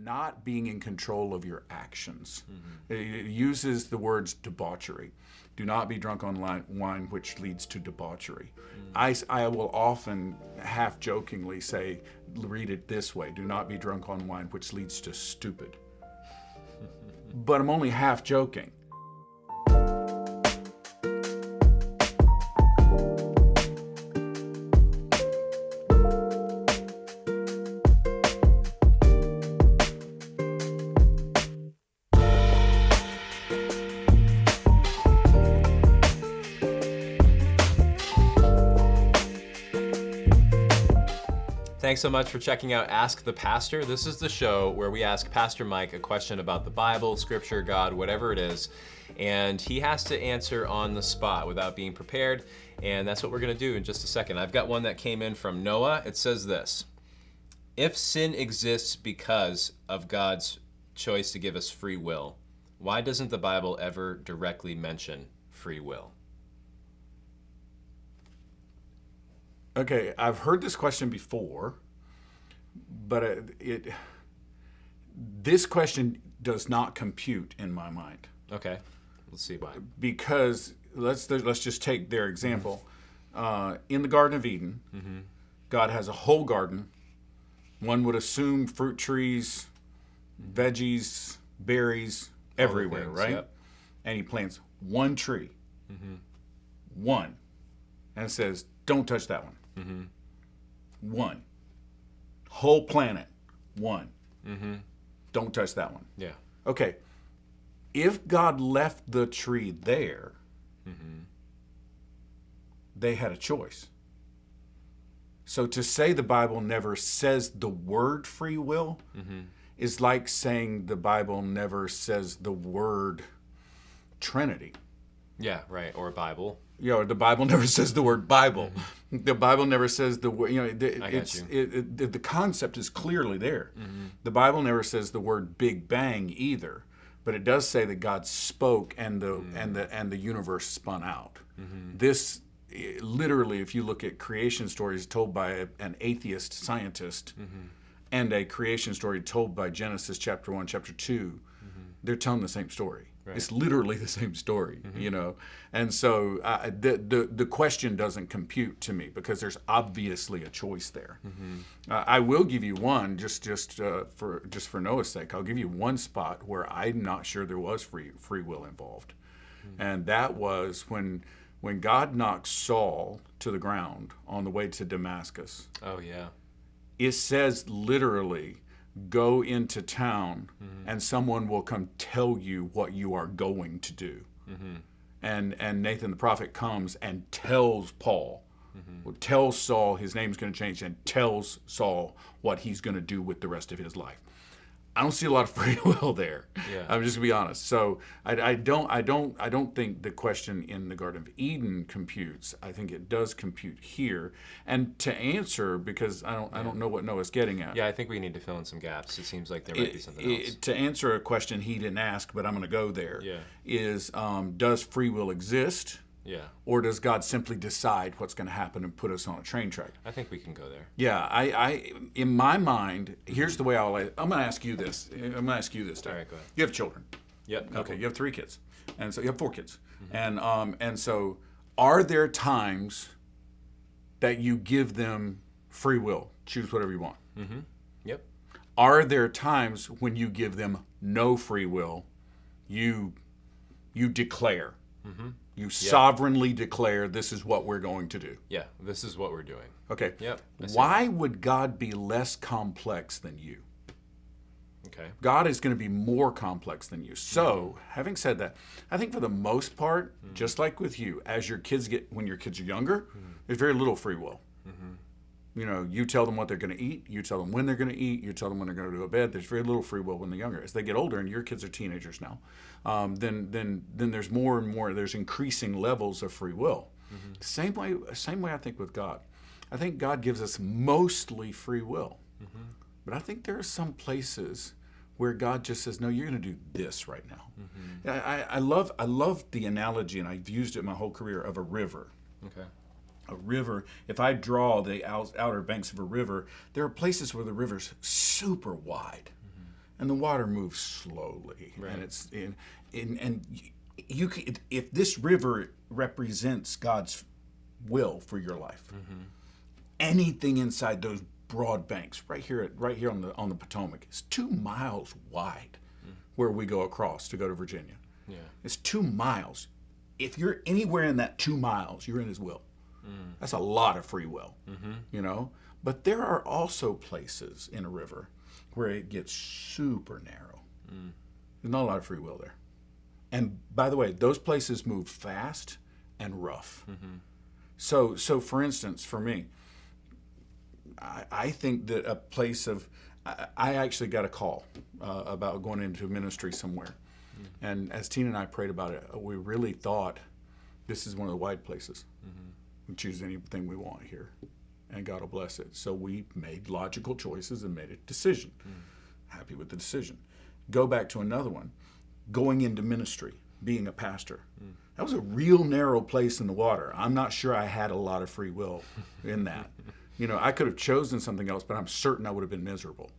not being in control of your actions. It uses the words debauchery. Do not be drunk on wine, which leads to debauchery. I will often half jokingly say, read it this way: do not be drunk on wine, which leads to stupid. But I'm only half joking. Thanks so much for checking out Ask the Pastor. This is the show where we ask Pastor Mike a question about the Bible, Scripture, God, whatever it is, and he has to answer on the spot without being prepared, and that's what we're going to do in just a second. I've got one that came in from Noah. It says this: if sin exists because of God's choice to give us free will, why doesn't the Bible ever directly mention free will? Okay, I've heard this question before, but this question does not compute in my mind. Okay, let's see why. Because let's just take their example. In the Garden of Eden, God has a whole garden. One would assume fruit trees, veggies, berries, everywhere, things, right? Yep. And he plants one tree, one, and says, don't touch that one. One. Whole planet, one. Don't touch that one. Yeah. Okay. If God left the tree there, they had a choice. So to say the Bible never says the word free will is like saying the Bible never says the word Trinity. Yeah, right. Or Bible. The Bible never says the word Bible. The Bible never says the word. The concept is clearly there. The Bible never says the word Big Bang either, but it does say that God spoke and the universe spun out. This literally, if you look at creation stories told by an atheist scientist and a creation story told by Genesis chapter 1, chapter 2, they're telling the same story. Right. It's literally the same story, and so the question doesn't compute to me because there's obviously a choice there. I will give you one just for Noah's sake. I'll give you one spot where I'm not sure there was free will involved, and that was when God knocked Saul to the ground on the way to Damascus. Oh yeah. It says literally, go into town and someone will come tell you what you are going to do. And Nathan the prophet comes and tells Paul, tells Saul his name's going to change, and tells Saul what he's going to do with the rest of his life. I don't see a lot of free will there. Yeah. I'm just gonna be honest. So I don't think the question in the Garden of Eden computes. I think it does compute here. And to answer, because I don't know what Noah's getting at. Yeah, I think we need to fill in some gaps. It seems like there might be something else. To answer a question he didn't ask, but I'm gonna go there. Is does free will exist? Yeah. Or does God simply decide what's going to happen and put us on a train track? I think we can go there. Yeah, I in my mind, here's the way I'm going to ask you this. Dave. All right, go ahead. You have children. Yep. Okay, you have 3 kids. And so you have 4 kids. And so are there times that you give them free will? Choose whatever you want. Yep. Are there times when you give them no free will? You declare. You sovereignly declare, this is what we're going to do. Yeah, this is what we're doing. Okay. Yep. Why would God be less complex than you? Okay. God is going to be more complex than you. So, having said that, I think for the most part, just like with you, when your kids are younger, there's very little free will. You tell them what they're going to eat, you tell them when they're going to eat, you tell them when they're going to go to bed. There's very little free will when they're younger. As they get older, and your kids are teenagers now, then there's more and more. There's increasing levels of free will. Same way I think with God. I think God gives us mostly free will, but I think there are some places where God just says, "No, you're going to do this right now." I love the analogy, and I've used it my whole career, of a river. Okay. A river, if I draw the outer banks of a river, there are places where the river's super wide. and the water moves slowly, Right. and it's and you can, if this river represents God's will for your life, anything inside those broad banks right here on the Potomac is 2 miles wide, where we go across to go to Virginia. Yeah. It's 2 miles. If you're anywhere in that 2 miles, you're in His will. That's a lot of free will, But there are also places in a river where it gets super narrow. There's not a lot of free will there. And by the way, those places move fast and rough. So for instance, for me, I think that a place of, I actually got a call about going into ministry somewhere. And as Tina and I prayed about it, we really thought this is one of the wide places. We choose anything we want here, and God will bless it. So we made logical choices and made a decision. Happy with the decision. Go back to another one. Going into ministry, being a pastor. That was a real narrow place in the water. I'm not sure I had a lot of free will in that. I could have chosen something else, but I'm certain I would have been miserable.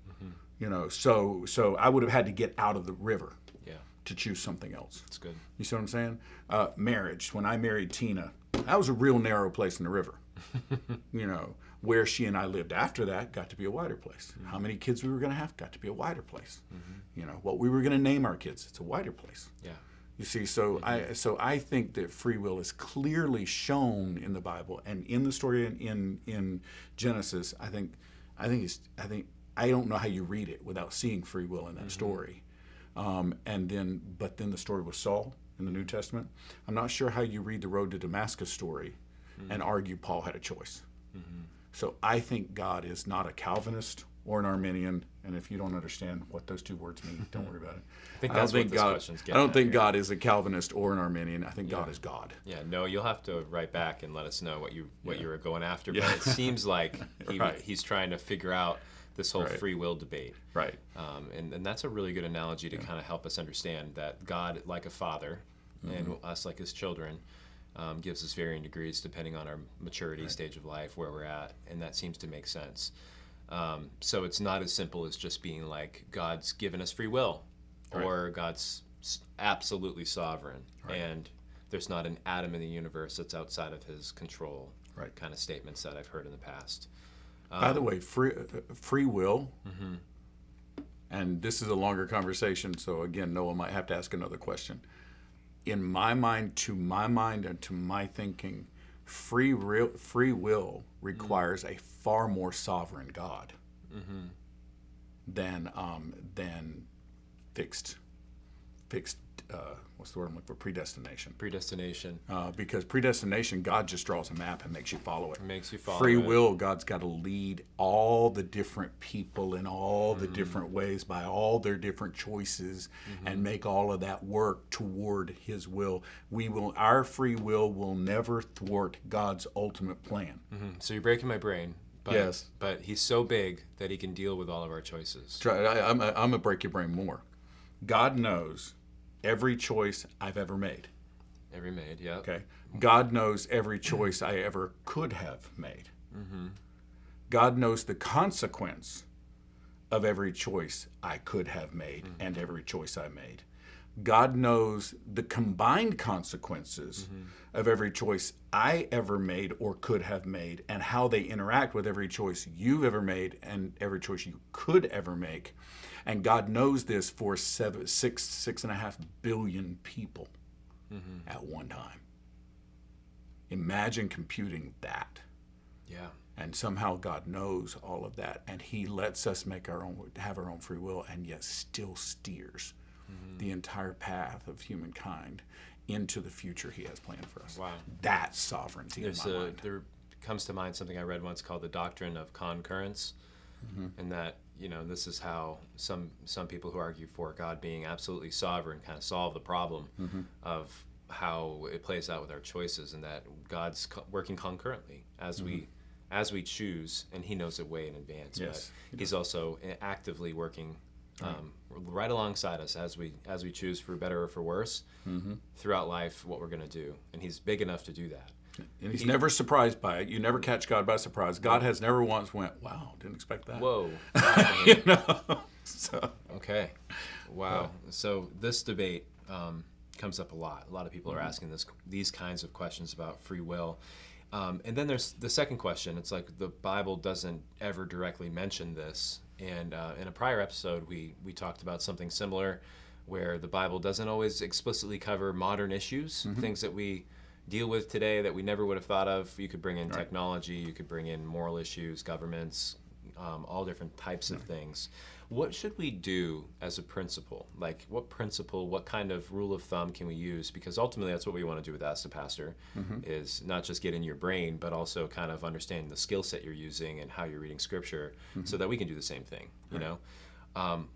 So I would have had to get out of the river to choose something else. That's good. You see what I'm saying? Marriage. When I married Tina, that was a real narrow place in the river. Where she and I lived after that got to be a wider place. How many kids we were going to have got to be a wider place. What we were going to name our kids, it's a wider place. Yeah. You see, so I think that free will is clearly shown in the Bible, and in the story in Genesis. I don't know how you read it without seeing free will in that story. But then the story with Saul in the New Testament. I'm not sure how you read the Road to Damascus story and argue Paul had a choice. So I think God is not a Calvinist or an Arminian, and if you don't understand what those two words mean, don't worry about it. I think that's what this question's getting I don't think at God is a Calvinist or an Arminian. I think God is God. Yeah, no, you'll have to write back and let us know what you were going after. But it seems like he's trying to figure out this whole free will debate. Right. And that's a really good analogy to kind of help us understand that God, like a father, and us like His children, gives us varying degrees depending on our maturity stage of life, where we're at, and that seems to make sense. So it's not as simple as just being like God's given us free will, or God's absolutely sovereign, and there's not an atom in the universe that's outside of His control. Kind of statements that I've heard in the past. By the way, free will, and this is a longer conversation, so again, Noah might have to ask another question. In my mind, and to my thinking, free will requires a far more sovereign God than fixed. What's the word I'm looking for? Predestination. Because predestination, God just draws a map and makes you follow it. Free will, God's got to lead all the different people in all the different ways by all their different choices and make all of that work toward His will. Our free will never thwart God's ultimate plan. So you're breaking my brain. But, yes. But He's so big that He can deal with all of our choices. I'm going to break your brain more. God knows every choice I've ever made. Yeah. Okay. God knows every choice I ever could have made. God knows the consequence of every choice I could have made and every choice I made. God knows the combined consequences of every choice I ever made or could have made, and how they interact with every choice you've ever made and every choice you could ever make. And God knows this for 6.5 billion people at one time. Imagine computing that. Yeah. And somehow God knows all of that, and He lets us have our own free will, and yet still steers the entire path of humankind into the future He has planned for us. Wow. That's sovereignty in my mind. There comes to mind something I read once called the doctrine of concurrence, and that, this is how some people who argue for God being absolutely sovereign kind of solve the problem of how it plays out with our choices, and that God's working concurrently as we choose, and He knows it way in advance. Yes, but He's also actively working right alongside us as we choose, for better or for worse, throughout life, what we're going to do. And He's big enough to do that. And He's never surprised by it. You never catch God by surprise. God has never once went, wow, didn't expect that. Whoa. So. Okay. Wow. So this debate comes up a lot. A lot of people are asking these kinds of questions about free will. And then there's the second question. It's like the Bible doesn't ever directly mention this. And in a prior episode, we talked about something similar where the Bible doesn't always explicitly cover modern issues, things that we deal with today that we never would have thought of. You could bring in technology, you could bring in moral issues, governments, all different types of things. What should we do as a principle? Like what principle, what kind of rule of thumb can we use? Because ultimately that's what we want to do with Ask the Pastor, is not just get in your brain, but also kind of understanding the skill set you're using and how you're reading Scripture so that we can do the same thing, you know?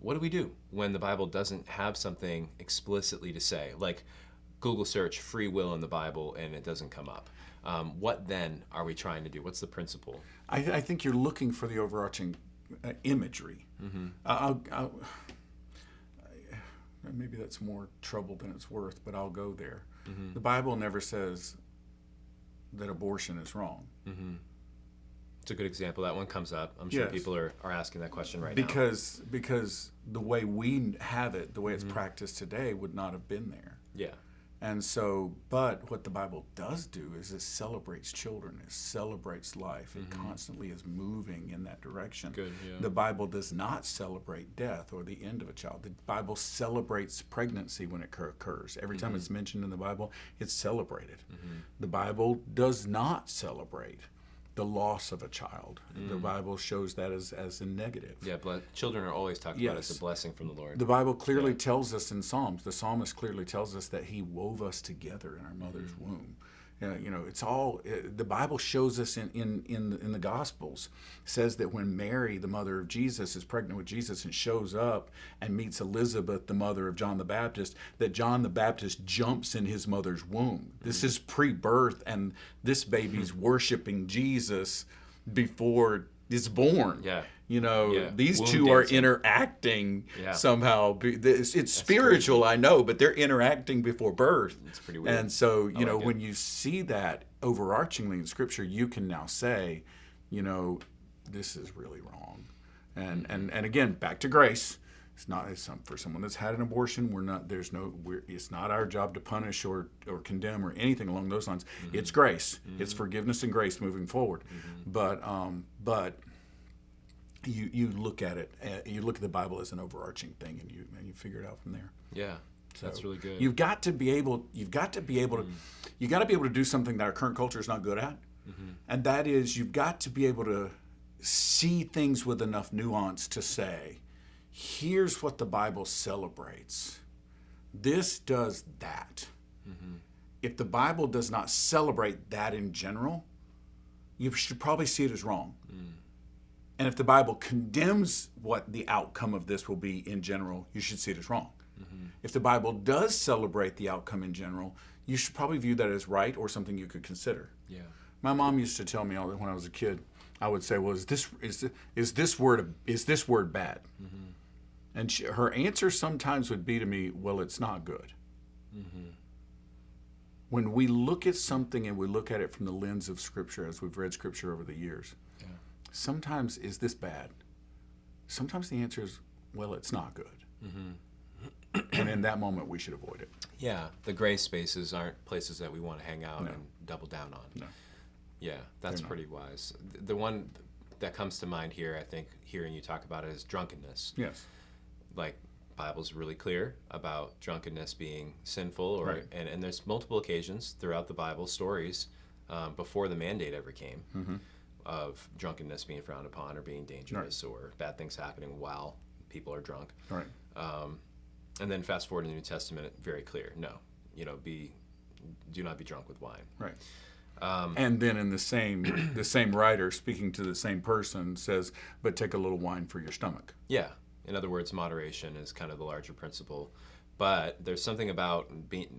What do we do when the Bible doesn't have something explicitly to say? Like Google search free will in the Bible and it doesn't come up. What then are we trying to do? What's the principle? I think you're looking for the overarching imagery. Maybe that's more trouble than it's worth, but I'll go there. The Bible never says that abortion is wrong. It's a good example. That one comes up. I'm sure people are asking that question right now. Because the way we have it, the way it's practiced today, would not have been there. Yeah. And so, but what the Bible does do is it celebrates children. It celebrates life. It constantly is moving in that direction. Good, yeah. The Bible does not celebrate death or the end of a child. The Bible celebrates pregnancy when it occurs. Every time it's mentioned in the Bible, it's celebrated. The Bible does not celebrate the loss of a child. The Bible shows that as a negative. Yeah, children are always talked about as a blessing from the Lord. The Bible clearly tells us in Psalms, the psalmist clearly tells us that he wove us together in our mother's womb. You know, it's all, the Bible shows us in the Gospels, says that when Mary, the mother of Jesus, is pregnant with Jesus and shows up and meets Elizabeth, the mother of John the Baptist, that John the Baptist jumps in his mother's womb. This is pre-birth, and this baby's worshiping Jesus before it's born. Yeah. You know, these Womb two are dancing. interacting somehow. It's spiritual, crazy. I know, but they're interacting before birth. It's pretty weird. And so, you know, when you see that overarchingly in Scripture, you can now say, you know, this is really wrong. And again, back to grace. It's for someone that's had an abortion. It's not our job to punish or condemn or anything along those lines. It's grace. It's forgiveness and grace moving forward. But you look at it. You look at the Bible as an overarching thing, and you figure it out from there. Yeah, that's really good. You've got to be able to do something that our current culture is not good at, and that is you've got to be able to see things with enough nuance to say, here's what the Bible celebrates. This does that. If the Bible does not celebrate that in general, you should probably see it as wrong. And if the Bible condemns what the outcome of this will be in general, you should see it as wrong. If the Bible does celebrate the outcome in general, you should probably view that as right or something you could consider. Yeah. My mom used to tell me when I was a kid, I would say, well, is this word bad? And her answer sometimes would be to me, well, it's not good. When we look at something and we look at it from the lens of Scripture, as we've read Scripture over the years, sometimes, is this bad? Sometimes the answer is, well, it's not good. And in that moment, we should avoid it. Yeah, the gray spaces aren't places that we want to hang out and double down on. No. Yeah, that's pretty wise. The one that comes to mind here, I think, hearing you talk about it, is drunkenness. Yes. Like, Bible's really clear about drunkenness being sinful, and there's multiple occasions throughout the Bible, stories before the mandate ever came, of drunkenness being frowned upon or being dangerous or bad things happening while people are drunk. Right. And then fast forward in the New Testament, very clear. No, do not be drunk with wine. Right. And then in the same writer, speaking to the same person, says, but take a little wine for your stomach. Yeah. In other words, moderation is kind of the larger principle. But there's something about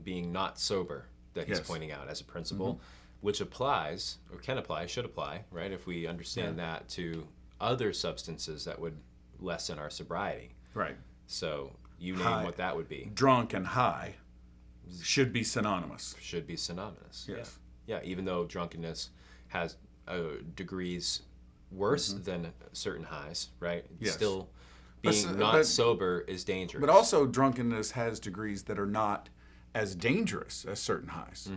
being not sober that he's pointing out as a principle, which applies, or can apply, should apply, right? If we understand that to other substances that would lessen our sobriety. Right. So you name what that would be. Drunk and high should be synonymous. Should be synonymous. Yes. Yeah, even though drunkenness has degrees worse than certain highs, right? It's still being not sober is dangerous. But also drunkenness has degrees that are not as dangerous as certain highs.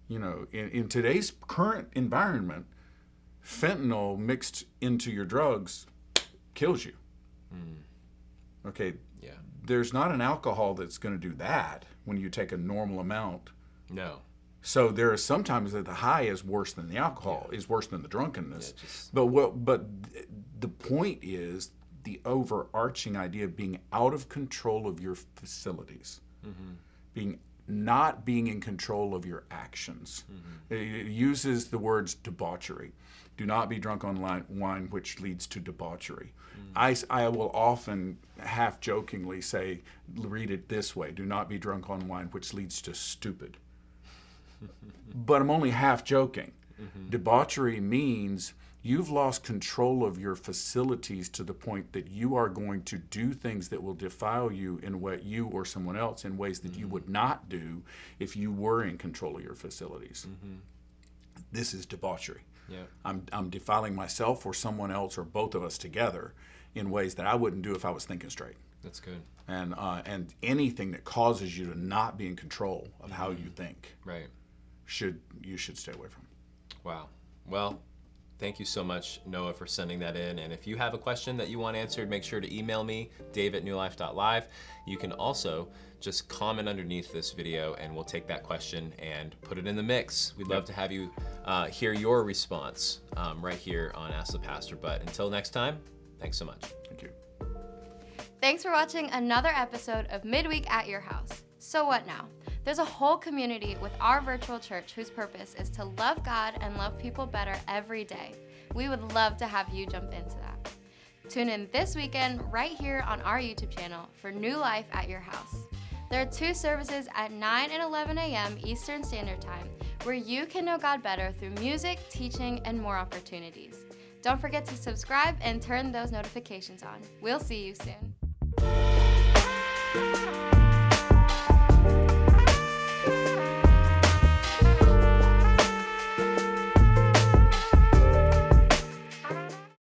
You know, in today's current environment, fentanyl mixed into your drugs kills you. Okay. Yeah. There's not an alcohol that's going to do that when you take a normal amount. No. So there are sometimes that the high is worse than the alcohol, is worse than the drunkenness. But the point is the overarching idea of being out of control of your facilities, not being in control of your actions. It uses the words debauchery. Do not be drunk on wine, which leads to debauchery. I will often half-jokingly say, read it this way: do not be drunk on wine, which leads to stupid. But I'm only half-joking. Debauchery means you've lost control of your facilities to the point that you are going to do things that will defile you in what you or someone else in ways that you would not do if you were in control of your facilities. This is debauchery. Yeah. I'm defiling myself or someone else or both of us together in ways that I wouldn't do if I was thinking straight. That's good. And anything that causes you to not be in control of how you think, right, you should stay away from. Wow. Well, thank you so much, Noah, for sending that in. And if you have a question that you want answered, make sure to email me, dave@newlife.live. You can also just comment underneath this video and we'll take that question and put it in the mix. We'd love to have you hear your response right here on Ask the Pastor. But until next time, thanks so much. Thank you. Thanks for watching another episode of Midweek at Your House. So what now? There's a whole community with our virtual church whose purpose is to love God and love people better every day. We would love to have you jump into that. Tune in this weekend right here on our YouTube channel for New Life at Your House. There are 2 services at 9 and 11 a.m. Eastern Standard Time where you can know God better through music, teaching, and more opportunities. Don't forget to subscribe and turn those notifications on. We'll see you soon.